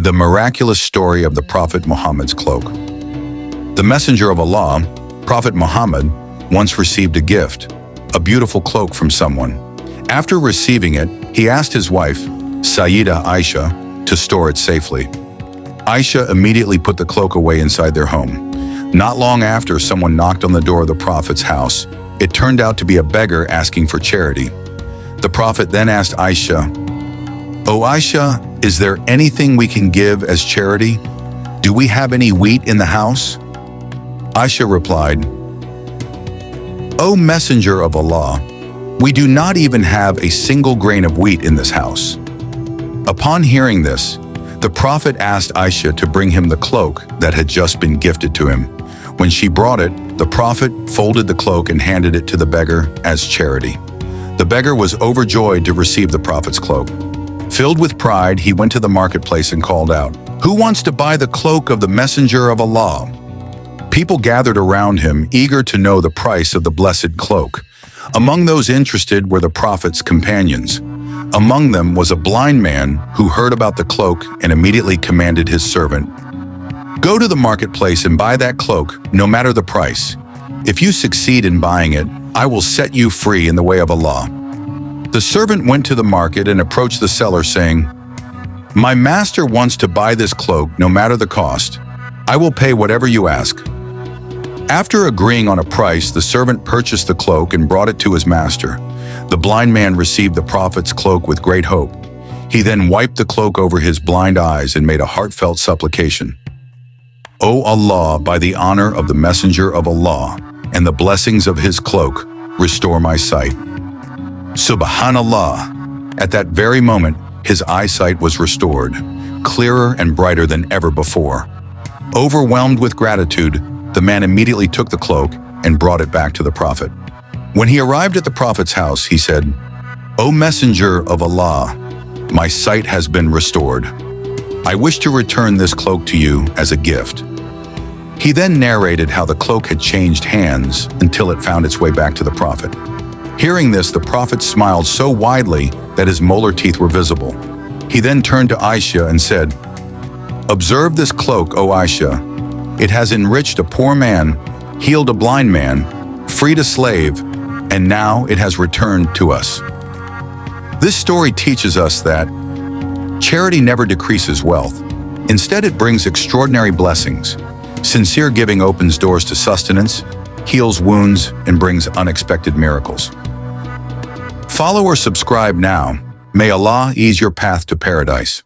The miraculous story of the Prophet Muhammad's cloak. The messenger of Allah, Prophet Muhammad, once received a gift, a beautiful cloak from someone. After receiving it, he asked his wife, Sayyida Aisha, to store it safely. Aisha immediately put the cloak away inside their home. Not long after, someone knocked on the door of the Prophet's house. It turned out to be a beggar asking for charity. The Prophet then asked Aisha, "O Aisha, is there anything we can give as charity? Do we have any wheat in the house?" Aisha replied, "O Messenger of Allah, we do not even have a single grain of wheat in this house." Upon hearing this, the Prophet asked Aisha to bring him the cloak that had just been gifted to him. When she brought it, the Prophet folded the cloak and handed it to the beggar as charity. The beggar was overjoyed to receive the Prophet's cloak. Filled with pride, he went to the marketplace and called out, "Who wants to buy the cloak of the Messenger of Allah?" People gathered around him, eager to know the price of the blessed cloak. Among those interested were the Prophet's companions. Among them was a blind man who heard about the cloak and immediately commanded his servant, "Go to the marketplace and buy that cloak, no matter the price. If you succeed in buying it, I will set you free in the way of Allah." The servant went to the market and approached the seller saying, "My master wants to buy this cloak no matter the cost. I will pay whatever you ask." After agreeing on a price, the servant purchased the cloak and brought it to his master. The blind man received the Prophet's cloak with great hope. He then wiped the cloak over his blind eyes and made a heartfelt supplication. "O Allah, by the honor of the Messenger of Allah and the blessings of his cloak, restore my sight." Subhanallah! At that very moment, his eyesight was restored, clearer and brighter than ever before. Overwhelmed with gratitude, the man immediately took the cloak and brought it back to the Prophet. When he arrived at the Prophet's house, he said, "O Messenger of Allah, my sight has been restored. I wish to return this cloak to you as a gift." He then narrated how the cloak had changed hands until it found its way back to the Prophet. Hearing this, the Prophet smiled so widely that his molar teeth were visible. He then turned to Aisha and said, "Observe this cloak, O Aisha. It has enriched a poor man, healed a blind man, freed a slave, and now it has returned to us." This story teaches us that charity never decreases wealth. Instead, it brings extraordinary blessings. Sincere giving opens doors to sustenance, heals wounds, and brings unexpected miracles. Follow or subscribe now. May Allah ease your path to paradise.